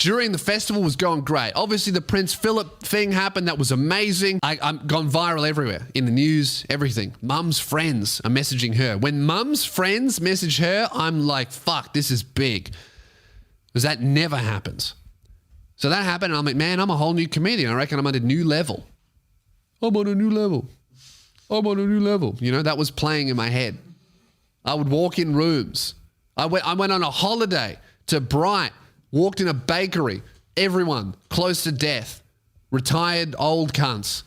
during the festival was going great. Obviously, the Prince Philip thing happened. That was amazing. I'm gone viral everywhere, in the news, everything. Mum's friends are messaging her. When Mum's friends message her, I'm like, fuck, this is big. Because that never happens. So that happened, and I'm like, man, I'm a whole new comedian. I reckon I'm at a new level. I'm on a new level. I'm on a new level. You know, that was playing in my head. I would walk in rooms. I went on a holiday to Bright, walked in a bakery. Everyone close to death, retired old cunts.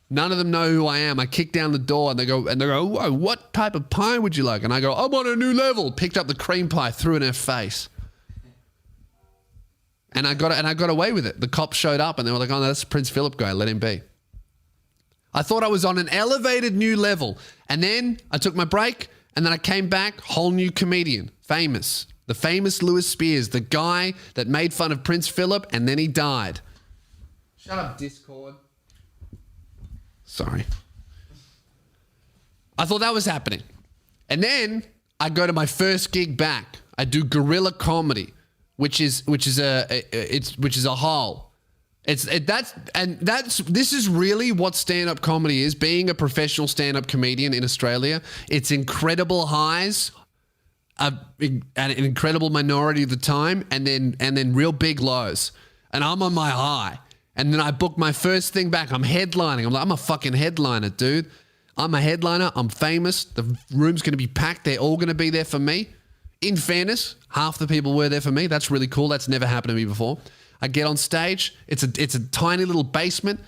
None of them know who I am. I kick down the door and they go, whoa, what type of pie would you like? And I go, I'm on a new level. Picked up the cream pie, threw it in her face. And I got away with it. The cops showed up and they were like, oh, no, that's the Prince Philip guy. Let him be. I thought I was on an elevated new level. And then I took my break and then I came back, whole new comedian, famous. The famous Lewis Spears, the guy that made fun of Prince Philip and then he died. Shut up, Discord. Sorry. I thought that was happening. And then I go to my first gig back. I do guerrilla comedy, which is a hole. This is really what stand-up comedy is. Being a professional stand-up comedian in Australia, it's incredible highs, an incredible minority of the time, and then real big lows. And I'm on my high. And then I book my first thing back. I'm headlining. I'm like, I'm a fucking headliner, dude. I'm a headliner. I'm famous. The room's going to be packed. They're all going to be there for me. In fairness, half the people were there for me. That's really cool. That's never happened to me before. I get on stage. It's a tiny little basement.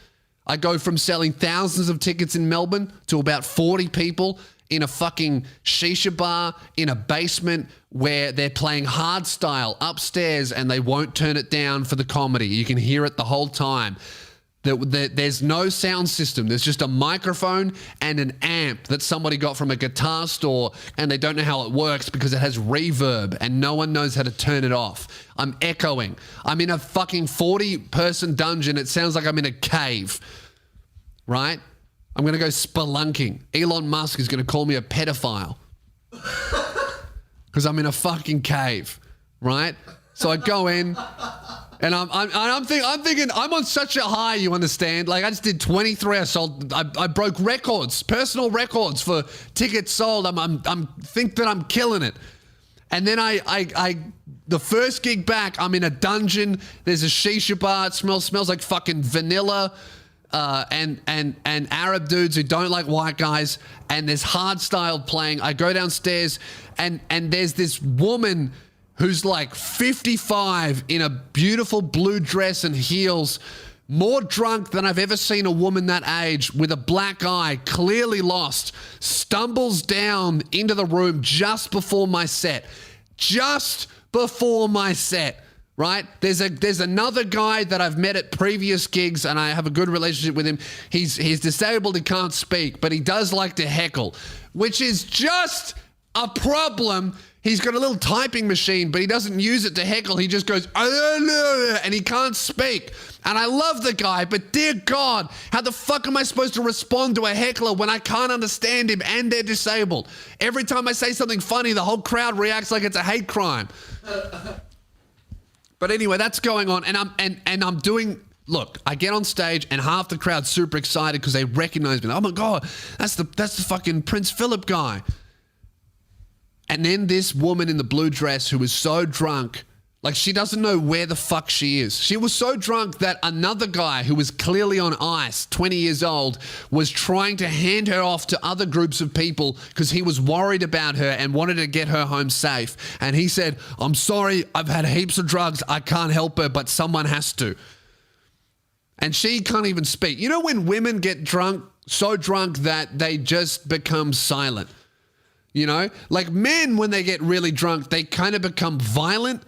I go from selling thousands of tickets in Melbourne to about 40 people in a fucking shisha bar in a basement where they're playing hardstyle upstairs and they won't turn it down for the comedy. You can hear it the whole time. There's no sound system. There's just a microphone and an amp that somebody got from a guitar store and they don't know how it works because it has reverb and no one knows how to turn it off. I'm echoing. I'm in a fucking 40-person dungeon. It sounds like I'm in a cave, right? I'm going to go spelunking. Elon Musk is going to call me a pedophile because I'm in a fucking cave, right? So I go in. And I'm thinking I'm on such a high, you understand? Like I just did 23. I broke records, personal records for tickets sold. I'm think that I'm killing it. And then the first gig back, I'm in a dungeon. There's a shisha bar. It smells like fucking vanilla. And Arab dudes who don't like white guys. And there's hardstyle playing. I go downstairs and there's this woman who's like 55 in a beautiful blue dress and heels, more drunk than I've ever seen a woman that age, with a black eye, clearly lost, stumbles down into the room just before my set. Just before my set, right? There's another guy that I've met at previous gigs and I have a good relationship with him. He's disabled, he can't speak, but he does like to heckle, which is just a problem. He's got a little typing machine, but he doesn't use it to heckle. He just goes, and he can't speak. And I love the guy, but dear God, how the fuck am I supposed to respond to a heckler when I can't understand him and they're disabled? Every time I say something funny, the whole crowd reacts like it's a hate crime. But anyway, that's going on. And I'm doing, look, I get on stage and half the crowd's super excited because they recognize me. Oh my God, that's the fucking Prince Philip guy. And then this woman in the blue dress who was so drunk, like she doesn't know where the fuck she is. She was so drunk that another guy who was clearly on ice, 20 years old, was trying to hand her off to other groups of people because he was worried about her and wanted to get her home safe. And he said, I'm sorry, I've had heaps of drugs. I can't help her, but someone has to. And she can't even speak. You know when women get drunk, so drunk that they just become silent? You know, like men, when they get really drunk, they kind of become violent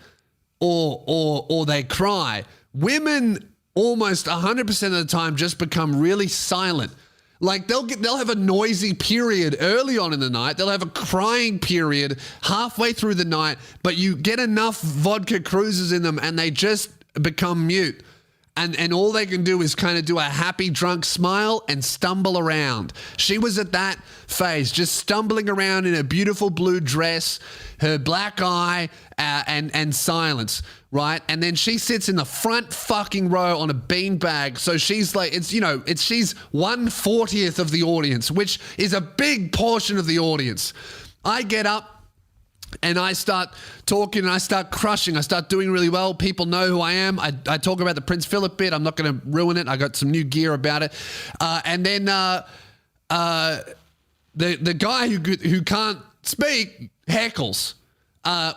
or they cry. Women almost 100% of the time just become really silent. Like they'll have a noisy period early on in the night. They'll have a crying period halfway through the night, but you get enough vodka cruises in them and they just become mute. And all they can do is kind of do a happy drunk smile and stumble around. She was at that phase, just stumbling around in a beautiful blue dress, her black eye, and silence, right? And then she sits in the front fucking row on a beanbag. So she's like, she's 1/40th of the audience, which is a big portion of the audience. I get up, and I start talking and I start crushing. I start doing really well. People know who I am. I talk about the Prince Philip bit. I'm not going to ruin it. I got some new gear about it. And then the guy who can't speak heckles,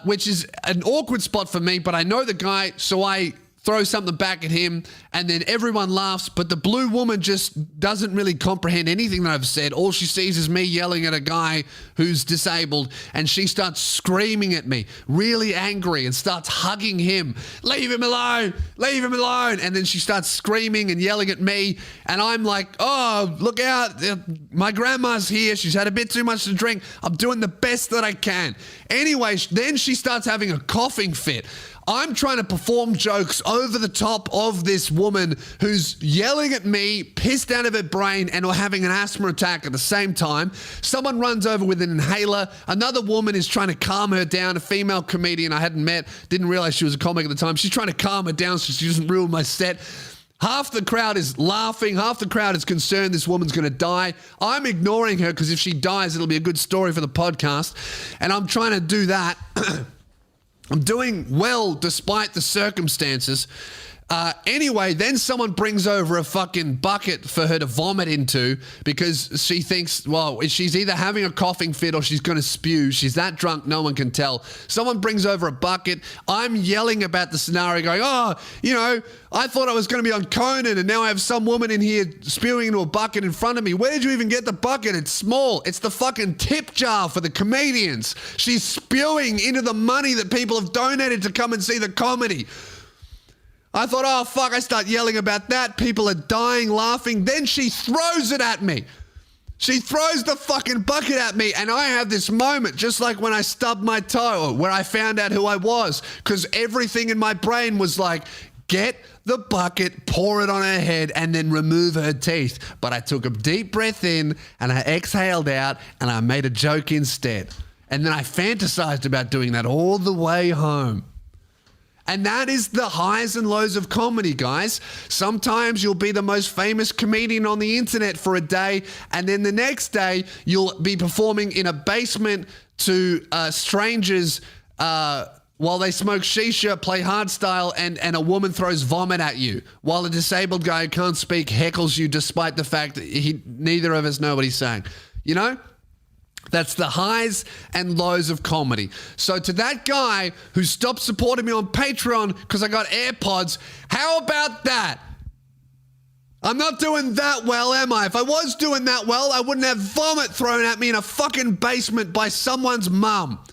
which is an awkward spot for me, but I know the guy, so I throw something back at him, and then everyone laughs, but the blue woman just doesn't really comprehend anything that I've said. All she sees is me yelling at a guy who's disabled, and she starts screaming at me, really angry, and starts hugging him. Leave him alone! Leave him alone! And then she starts screaming and yelling at me, and I'm like, oh, look out, my grandma's here, she's had a bit too much to drink, I'm doing the best that I can. Anyway, then she starts having a coughing fit. I'm trying to perform jokes over the top of this woman who's yelling at me, pissed out of her brain, and having an asthma attack at the same time. Someone runs over with an inhaler. Another woman is trying to calm her down, a female comedian I hadn't met, didn't realize she was a comic at the time. She's trying to calm her down so she doesn't ruin my set. Half the crowd is laughing. Half the crowd is concerned this woman's going to die. I'm ignoring her because if she dies, it'll be a good story for the podcast. And I'm trying to do that. I'm doing well despite the circumstances. Anyway, then someone brings over a fucking bucket for her to vomit into because she thinks, well, she's either having a coughing fit or she's going to spew. She's that drunk, no one can tell. Someone brings over a bucket. I'm yelling about the scenario going, oh, I thought I was going to be on Conan and now I have some woman in here spewing into a bucket in front of me. Where did you even get the bucket? It's small. It's the fucking tip jar for the comedians. She's spewing into the money that people have donated to come and see the comedy. I thought, oh, fuck, I start yelling about that. People are dying, laughing. Then she throws it at me. She throws the fucking bucket at me, and I have this moment, just like when I stubbed my toe, where I found out who I was, because everything in my brain was like, get the bucket, pour it on her head, and then remove her teeth. But I took a deep breath in, and I exhaled out, and I made a joke instead. And then I fantasized about doing that all the way home. And that is the highs and lows of comedy, guys. Sometimes you'll be the most famous comedian on the internet for a day, and then the next day you'll be performing in a basement to strangers while they smoke shisha, play hardstyle, and a woman throws vomit at you, while a disabled guy who can't speak heckles you despite the fact that neither of us know what he's saying. That's the highs and lows of comedy. So to that guy who stopped supporting me on Patreon because I got AirPods, how about that? I'm not doing that well, am I? If I was doing that well, I wouldn't have vomit thrown at me in a fucking basement by someone's mum.